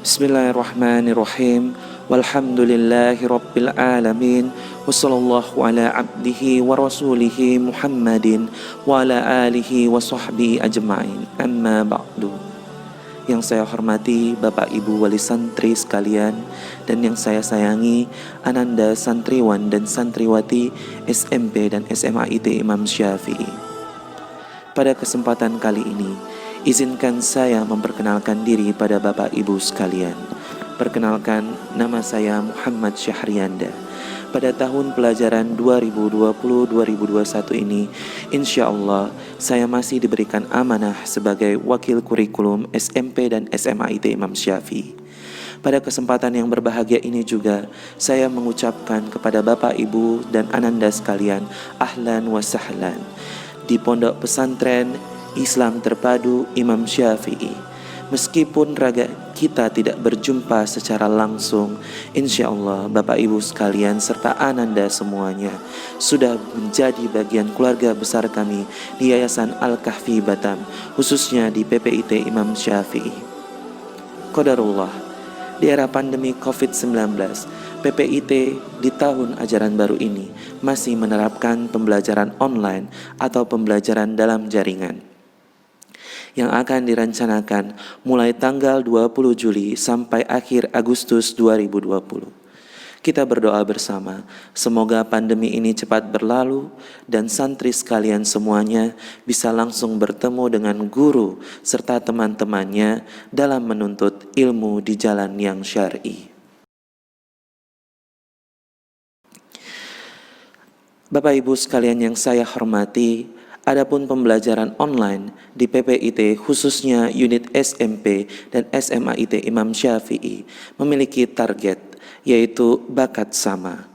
Bismillahirrahmanirrahim. Walhamdulillahi rabbil alamin. Wassallallahu ala abdihi wa rasulihi Muhammadin wa ala alihi wa sahbihi ajma'in. Amma ba'du. Yang saya hormati Bapak Ibu wali santri sekalian, dan yang saya sayangi Ananda santriwan dan santriwati SMP dan SMA IT Imam Syafi'i. Pada kesempatan kali ini, izinkan saya memperkenalkan diri pada Bapak Ibu sekalian. Perkenalkan, nama saya Muhammad Syahrianda. Pada tahun pelajaran 2020-2021 ini, insya Allah saya masih diberikan amanah sebagai wakil kurikulum SMP dan SMA IT Imam Syafi'i. Pada kesempatan yang berbahagia ini juga, saya mengucapkan kepada Bapak Ibu dan Ananda sekalian, ahlan wa sahlan di Pondok Pesantren Islam Terpadu Imam Syafi'i. Meskipun raga kita tidak berjumpa secara langsung, insya Allah Bapak Ibu sekalian serta Ananda semuanya sudah menjadi bagian keluarga besar kami di Yayasan Al-Kahfi Batam, khususnya di PPIT Imam Syafi'i. Qadarullah, di era pandemi COVID-19, PPIT di tahun ajaran baru ini masih menerapkan pembelajaran online atau pembelajaran dalam jaringan yang akan dirancanakan mulai tanggal 20 Juli sampai akhir Agustus 2020. Kita berdoa bersama, semoga pandemi ini cepat berlalu dan santri sekalian semuanya bisa langsung bertemu dengan guru serta teman-temannya dalam menuntut ilmu di jalan yang syar'i. Bapak Ibu sekalian yang saya hormati, adapun pembelajaran online di PPIT khususnya unit SMP dan SMA IT Imam Syafi'i memiliki target, yaitu bakat sama.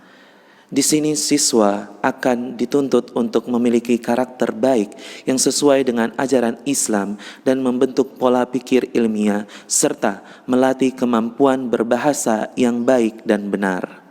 Di sini siswa akan dituntut untuk memiliki karakter baik yang sesuai dengan ajaran Islam dan membentuk pola pikir ilmiah serta melatih kemampuan berbahasa yang baik dan benar.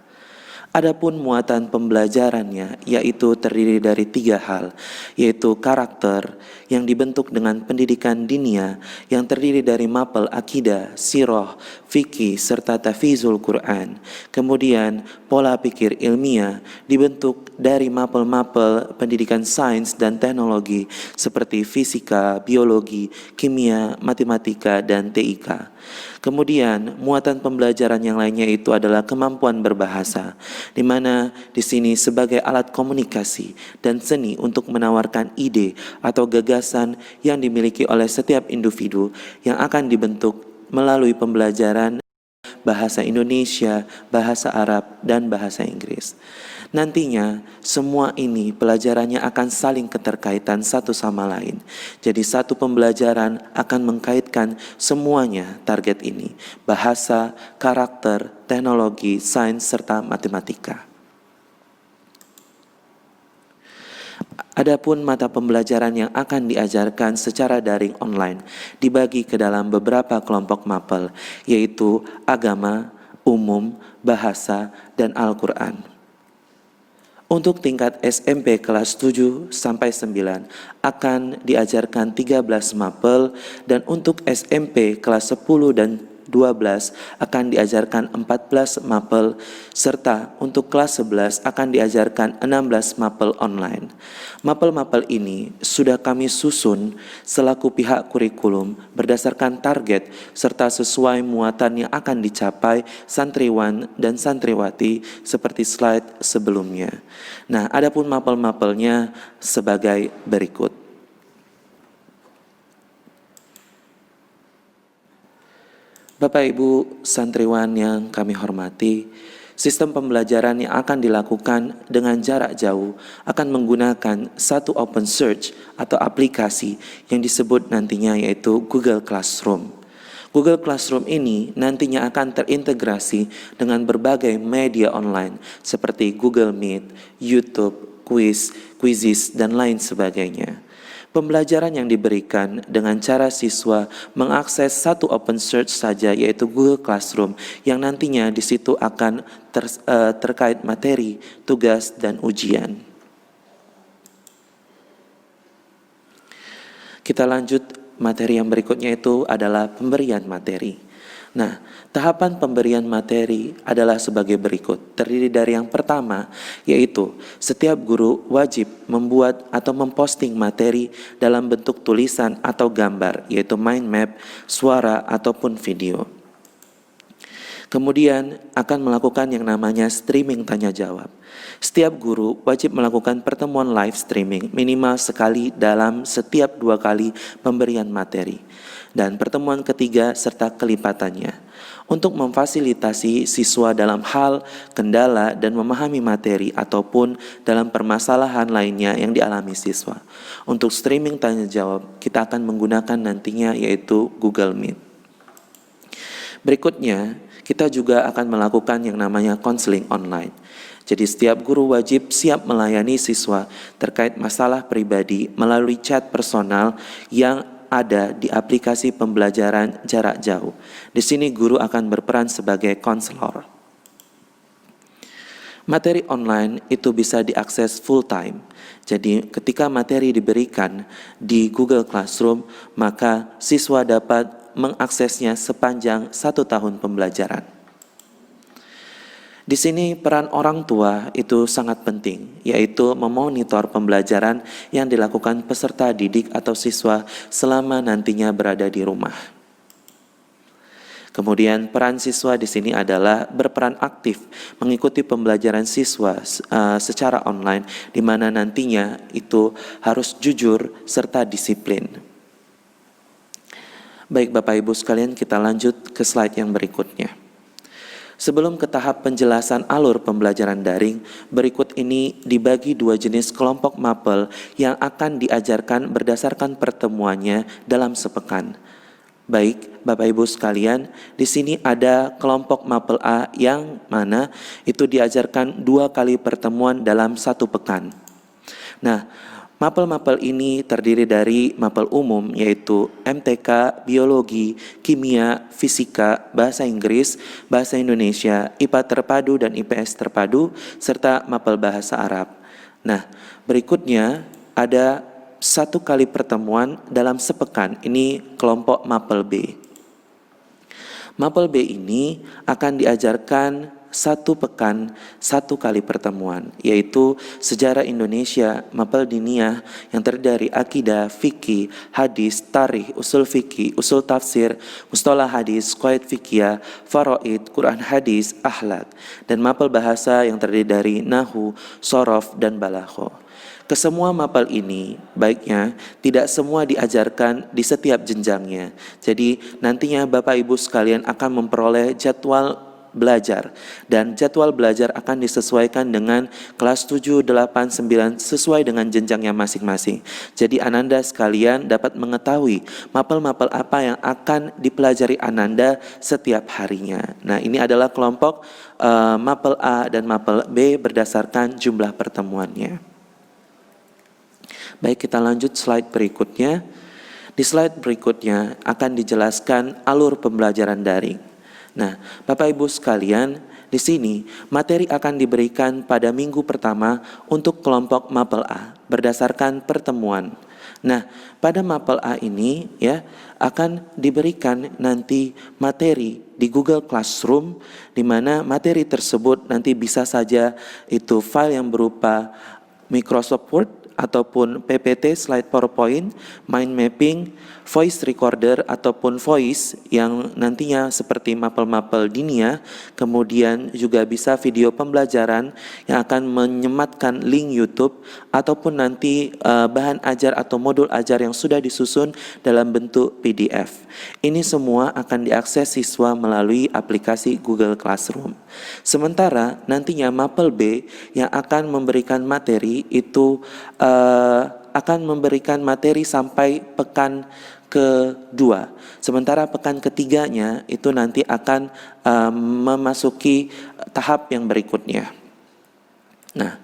Adapun muatan pembelajarannya yaitu terdiri dari 3 hal, yaitu karakter yang dibentuk dengan pendidikan diniyah yang terdiri dari mapel akidah, sirah, fikih, serta tafizul Quran. Kemudian pola pikir ilmiah dibentuk dari mapel-mapel pendidikan sains dan teknologi seperti fisika, biologi, kimia, matematika, dan TIK. Kemudian muatan pembelajaran yang lainnya itu adalah kemampuan berbahasa, di mana di sini sebagai alat komunikasi dan seni untuk menawarkan ide atau gagasan yang dimiliki oleh setiap individu yang akan dibentuk melalui pembelajaran bahasa Indonesia, bahasa Arab, dan bahasa Inggris. Nantinya semua ini pelajarannya akan saling keterkaitan satu sama lain. Jadi satu pembelajaran akan mengkaitkan semuanya target ini: bahasa, karakter, teknologi, sains, serta matematika. Adapun mata pembelajaran yang akan diajarkan secara daring online dibagi ke dalam beberapa kelompok mapel, yaitu agama, umum, bahasa, dan Al-Quran. Untuk tingkat SMP kelas 7 sampai 9 akan diajarkan 13 mapel, dan untuk SMP kelas 10 dan 12 akan diajarkan 14 mapel, serta untuk kelas 11 akan diajarkan 16 mapel online. Mapel-mapel ini sudah kami susun selaku pihak kurikulum berdasarkan target serta sesuai muatan yang akan dicapai santriwan dan santriwati seperti slide sebelumnya. Nah, adapun mapel-mapelnya sebagai berikut. Bapak Ibu santriwan yang kami hormati, sistem pembelajaran yang akan dilakukan dengan jarak jauh akan menggunakan satu open search atau aplikasi yang disebut nantinya yaitu Google Classroom. Google Classroom ini nantinya akan terintegrasi dengan berbagai media online seperti Google Meet, YouTube, Quizzes, dan lain sebagainya. Pembelajaran yang diberikan dengan cara siswa mengakses satu open search saja, yaitu Google Classroom, yang nantinya di situ akan terkait materi, tugas, dan ujian. Kita lanjut, materi yang berikutnya itu adalah pemberian materi. Nah, tahapan pemberian materi adalah sebagai berikut. Terdiri dari yang pertama, yaitu setiap guru wajib membuat atau memposting materi dalam bentuk tulisan atau gambar, yaitu mind map, suara, ataupun video. Kemudian akan melakukan yang namanya streaming tanya jawab. Setiap guru wajib melakukan pertemuan live streaming minimal sekali dalam setiap 2 kali pemberian materi. Dan pertemuan ketiga serta kelipatannya. Untuk memfasilitasi siswa dalam hal kendala dan memahami materi ataupun dalam permasalahan lainnya yang dialami siswa. Untuk streaming tanya jawab kita akan menggunakan nantinya yaitu Google Meet. Berikutnya, kita juga akan melakukan yang namanya konseling online. Jadi setiap guru wajib siap melayani siswa terkait masalah pribadi melalui chat personal yang ada di aplikasi pembelajaran jarak jauh. Di sini guru akan berperan sebagai konselor. Materi online itu bisa diakses full time. Jadi ketika materi diberikan di Google Classroom, maka siswa dapat mengaksesnya sepanjang 1 tahun pembelajaran. Di sini peran orang tua itu sangat penting, yaitu memonitor pembelajaran yang dilakukan peserta didik atau siswa selama nantinya berada di rumah. Kemudian peran siswa di sini adalah berperan aktif mengikuti pembelajaran siswa secara online, di mana nantinya itu harus jujur serta disiplin. Baik Bapak Ibu sekalian, kita lanjut ke slide yang berikutnya. Sebelum ke tahap penjelasan alur pembelajaran daring, berikut ini dibagi 2 jenis kelompok mapel yang akan diajarkan berdasarkan pertemuannya dalam sepekan. Baik, Bapak Ibu sekalian, di sini ada kelompok mapel A yang mana itu diajarkan 2 kali pertemuan dalam 1 pekan. Nah, mapel-mapel ini terdiri dari mapel umum yaitu MTK, Biologi, Kimia, Fisika, Bahasa Inggris, Bahasa Indonesia, IPA terpadu dan IPS terpadu, serta mapel Bahasa Arab. Nah, berikutnya ada 1 kali pertemuan dalam sepekan, ini kelompok mapel B. Mapel B ini akan diajarkan 1 pekan 1 kali pertemuan, yaitu Sejarah Indonesia, Mapel Diniyah yang terdiri dari Akidah, Fikih, Hadis, Tarikh, Usul Fikih, Usul Tafsir, Mustalah Hadis, Qawaid Fikih, Faraid, Quran Hadis, Akhlak, dan Mapel Bahasa yang terdiri dari Nahwu, Shorof, dan Balaghah. Kesemua mapel ini baiknya tidak semua diajarkan di setiap jenjangnya. Jadi nantinya Bapak Ibu sekalian akan memperoleh jadwal belajar, dan jadwal belajar akan disesuaikan dengan kelas 7, 8, 9 sesuai dengan jenjangnya masing-masing. Jadi Ananda sekalian dapat mengetahui mapel-mapel apa yang akan dipelajari Ananda setiap harinya. Nah, ini adalah kelompok mapel A dan mapel B berdasarkan jumlah pertemuannya. Baik, kita lanjut slide berikutnya. Di slide berikutnya akan dijelaskan alur pembelajaran daring. Nah, Bapak Ibu sekalian, di sini materi akan diberikan pada minggu pertama untuk kelompok mapel A berdasarkan pertemuan. Nah, pada mapel A ini ya akan diberikan nanti materi di Google Classroom, di mana materi tersebut nanti bisa saja itu file yang berupa Microsoft Word ataupun PPT, slide PowerPoint, mind mapping, voice recorder ataupun voice yang nantinya seperti mapel-mapel Diniyah, kemudian juga bisa video pembelajaran yang akan menyematkan link YouTube ataupun nanti bahan ajar atau modul ajar yang sudah disusun dalam bentuk PDF. Ini semua akan diakses siswa melalui aplikasi Google Classroom. Sementara nantinya mapel B yang akan memberikan materi itu akan memberikan materi sampai pekan kedua. Sementara pekan ketiganya itu nanti akan memasuki tahap yang berikutnya. Nah,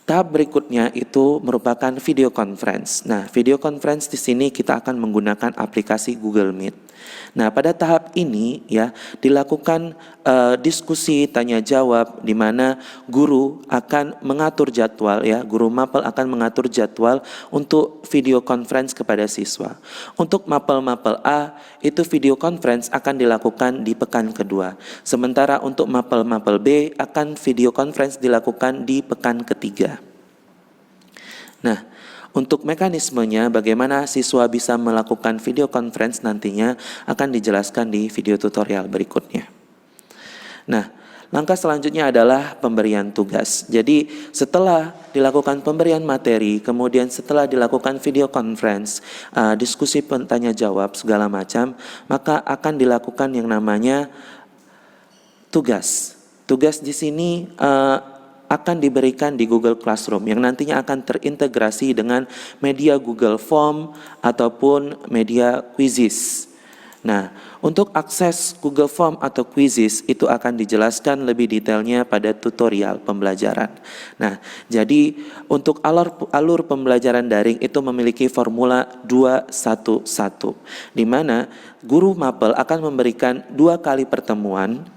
tahap berikutnya itu merupakan video conference. Nah, video conference di sini kita akan menggunakan aplikasi Google Meet. Nah, pada tahap ini ya dilakukan diskusi tanya jawab di mana guru akan mengatur jadwal ya, guru mapel akan mengatur jadwal untuk video conference kepada siswa. Untuk mapel-mapel A itu video conference akan dilakukan di pekan kedua. Sementara untuk mapel-mapel B akan video conference dilakukan di pekan ketiga. Nah, untuk mekanismenya bagaimana siswa bisa melakukan video conference nantinya akan dijelaskan di video tutorial berikutnya. Nah, langkah selanjutnya adalah pemberian tugas. Jadi setelah dilakukan pemberian materi, kemudian setelah dilakukan video conference, diskusi tanya jawab segala macam, maka akan dilakukan yang namanya tugas. Tugas di sini akan diberikan di Google Classroom yang nantinya akan terintegrasi dengan media Google Form ataupun media Quizzes. Nah, untuk akses Google Form atau Quizzes itu akan dijelaskan lebih detailnya pada tutorial pembelajaran. Nah, jadi untuk alur pembelajaran daring itu memiliki formula 2-1-1, di mana guru mapel akan memberikan 2 kali pertemuan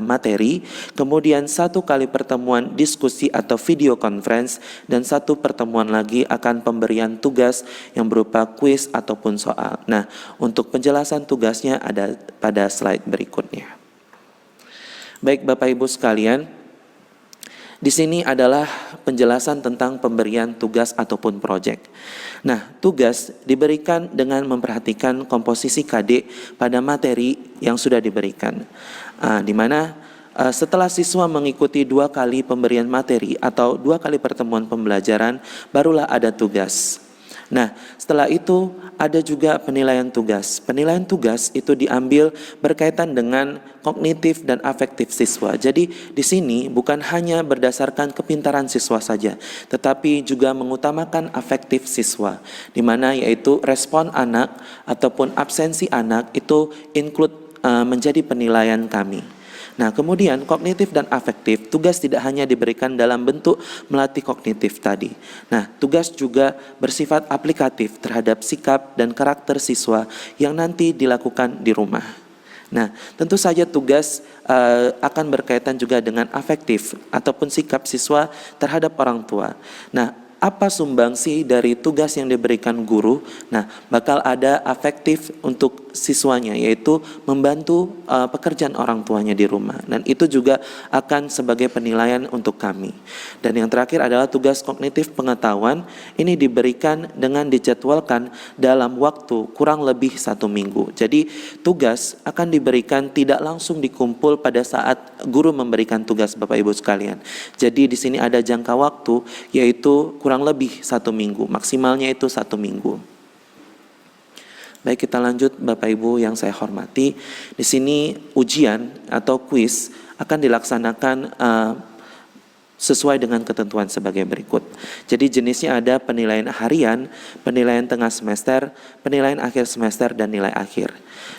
materi, kemudian 1 kali pertemuan diskusi atau video conference, dan 1 pertemuan lagi akan pemberian tugas yang berupa kuis ataupun soal. Nah, untuk penjelasan tugasnya ada pada slide berikutnya. Baik Bapak Ibu sekalian, di sini adalah penjelasan tentang pemberian tugas ataupun proyek. Nah, tugas diberikan dengan memperhatikan komposisi KD pada materi yang sudah diberikan. Di mana setelah siswa mengikuti 2 kali pemberian materi atau 2 kali pertemuan pembelajaran, barulah ada tugas. Nah, setelah itu ada juga penilaian tugas. Penilaian tugas itu diambil berkaitan dengan kognitif dan afektif siswa. Jadi di sini bukan hanya berdasarkan kepintaran siswa saja, tetapi juga mengutamakan afektif siswa, di mana yaitu respon anak ataupun absensi anak itu include menjadi penilaian kami. Nah, kemudian kognitif dan afektif, tugas tidak hanya diberikan dalam bentuk melatih kognitif tadi. Nah, tugas juga bersifat aplikatif terhadap sikap dan karakter siswa yang nanti dilakukan di rumah. Nah, tentu saja tugas akan berkaitan juga dengan afektif ataupun sikap siswa terhadap orang tua. Nah, apa sumbangsi dari tugas yang diberikan guru? Nah, bakal ada afektif untuk siswanya, yaitu membantu pekerjaan orang tuanya di rumah. Dan itu juga akan sebagai penilaian untuk kami. Dan yang terakhir adalah tugas kognitif pengetahuan. Ini diberikan dengan dijadwalkan dalam waktu kurang lebih 1 minggu. Jadi tugas akan diberikan tidak langsung dikumpul pada saat guru memberikan tugas Bapak Ibu sekalian. Jadi di sini ada jangka waktu, yaitu kurang lebih 1 minggu, maksimalnya itu 1 minggu. Baik, kita lanjut Bapak Ibu yang saya hormati. Di sini ujian atau kuis akan dilaksanakan sesuai dengan ketentuan sebagai berikut. Jadi jenisnya ada penilaian harian, penilaian tengah semester, penilaian akhir semester, dan nilai akhir.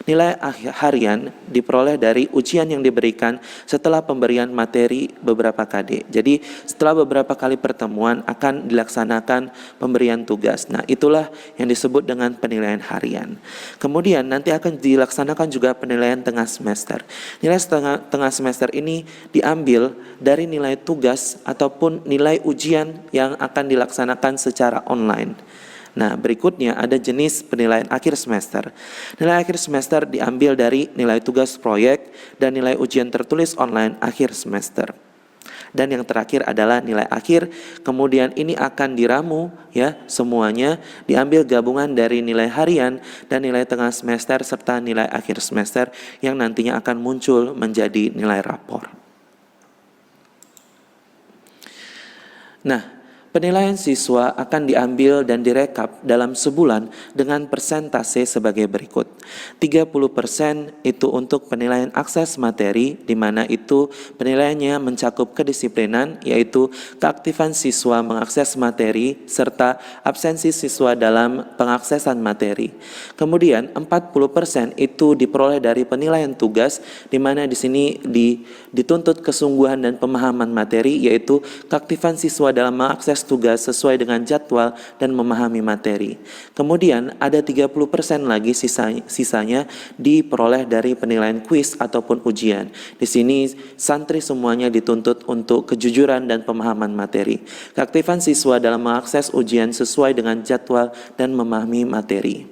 Nilai harian diperoleh dari ujian yang diberikan setelah pemberian materi beberapa KD. Jadi setelah beberapa kali pertemuan akan dilaksanakan pemberian tugas. Nah, itulah yang disebut dengan penilaian harian. Kemudian nanti akan dilaksanakan juga penilaian tengah semester. Nilai tengah semester ini diambil dari nilai tugas ataupun nilai ujian yang akan dilaksanakan secara online. Nah, berikutnya ada jenis penilaian akhir semester. Nilai akhir semester diambil dari nilai tugas proyek dan nilai ujian tertulis online akhir semester. Dan yang terakhir adalah nilai akhir, kemudian ini akan diramu ya, semuanya diambil gabungan dari nilai harian dan nilai tengah semester serta nilai akhir semester yang nantinya akan muncul menjadi nilai rapor. Nah, penilaian siswa akan diambil dan direkap dalam sebulan dengan persentase sebagai berikut. 30% itu untuk penilaian akses materi, di mana itu penilaiannya mencakup kedisiplinan, yaitu keaktifan siswa mengakses materi, serta absensi siswa dalam pengaksesan materi. Kemudian 40% itu diperoleh dari penilaian tugas, di mana di sini dituntut kesungguhan dan pemahaman materi, yaitu keaktifan siswa dalam mengakses tugas sesuai dengan jadwal dan memahami materi. Kemudian ada 30% lagi sisanya diperoleh dari penilaian kuis ataupun ujian. Di sini santri semuanya dituntut untuk kejujuran dan pemahaman materi. Keaktifan siswa dalam mengakses ujian sesuai dengan jadwal dan memahami materi.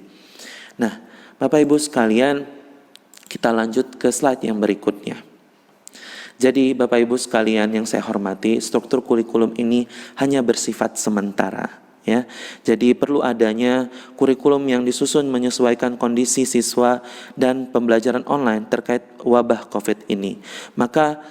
Nah, Bapak Ibu sekalian, kita lanjut ke slide yang berikutnya. Jadi Bapak Ibu sekalian yang saya hormati, struktur kurikulum ini hanya bersifat sementara, ya. Jadi perlu adanya kurikulum yang disusun menyesuaikan kondisi siswa dan pembelajaran online terkait wabah COVID ini. Maka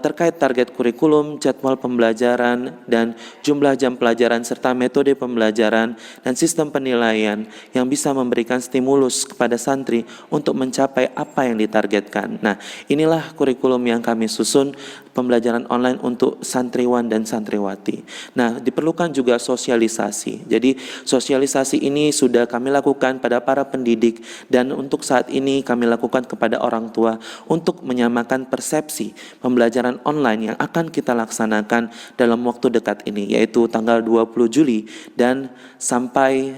terkait target kurikulum, jadwal pembelajaran, dan jumlah jam pelajaran serta metode pembelajaran dan sistem penilaian yang bisa memberikan stimulus kepada santri untuk mencapai apa yang ditargetkan. Nah, inilah kurikulum yang kami susun pembelajaran online untuk santriwan dan santriwati. Nah, diperlukan juga sosialisasi. Jadi sosialisasi ini sudah kami lakukan pada para pendidik dan untuk saat ini kami lakukan kepada orang tua untuk menyamakan persepsi pembelajaran online yang akan kita laksanakan dalam waktu dekat ini, yaitu tanggal 20 Juli dan sampai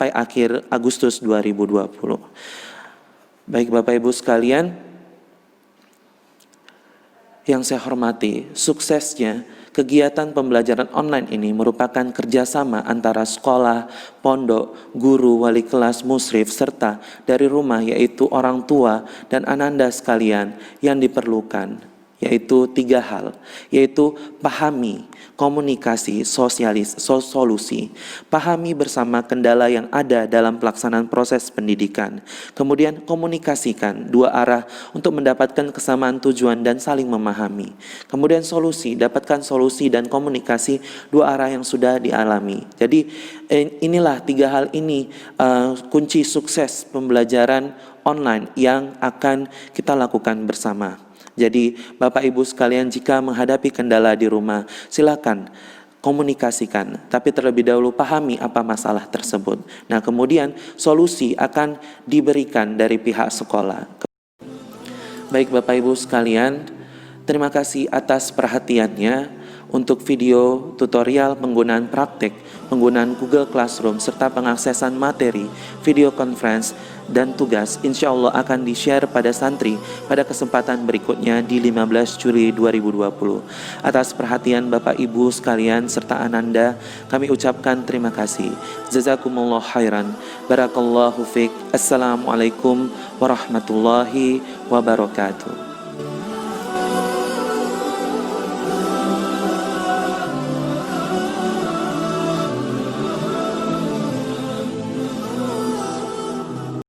akhir Agustus 2020. Baik Bapak Ibu sekalian, yang saya hormati, suksesnya kegiatan pembelajaran online ini merupakan kerjasama antara sekolah, pondok, guru, wali kelas, musrif, serta dari rumah yaitu orang tua dan ananda sekalian yang diperlukan, yaitu 3 hal, yaitu pahami, komunikasi, solusi. Pahami bersama kendala yang ada dalam pelaksanaan proses pendidikan. Kemudian komunikasikan 2 arah untuk mendapatkan kesamaan tujuan dan saling memahami. Kemudian solusi, dapatkan solusi dan komunikasi 2 arah yang sudah dialami. Jadi inilah 3 hal ini kunci sukses pembelajaran online yang akan kita lakukan bersama. Jadi Bapak Ibu sekalian, jika menghadapi kendala di rumah, silakan komunikasikan, tapi terlebih dahulu pahami apa masalah tersebut. Nah, kemudian solusi akan diberikan dari pihak sekolah. Baik Bapak Ibu sekalian, terima kasih atas perhatiannya untuk video tutorial penggunaan praktik, penggunaan Google Classroom, serta pengaksesan materi, video conference, dan tugas insya Allah akan di-share pada santri pada kesempatan berikutnya di 15 Juli 2020. Atas perhatian Bapak Ibu sekalian serta Ananda, kami ucapkan terima kasih. Jazakumullah khairan. Barakallahu fiik. Assalamualaikum warahmatullahi wabarakatuh.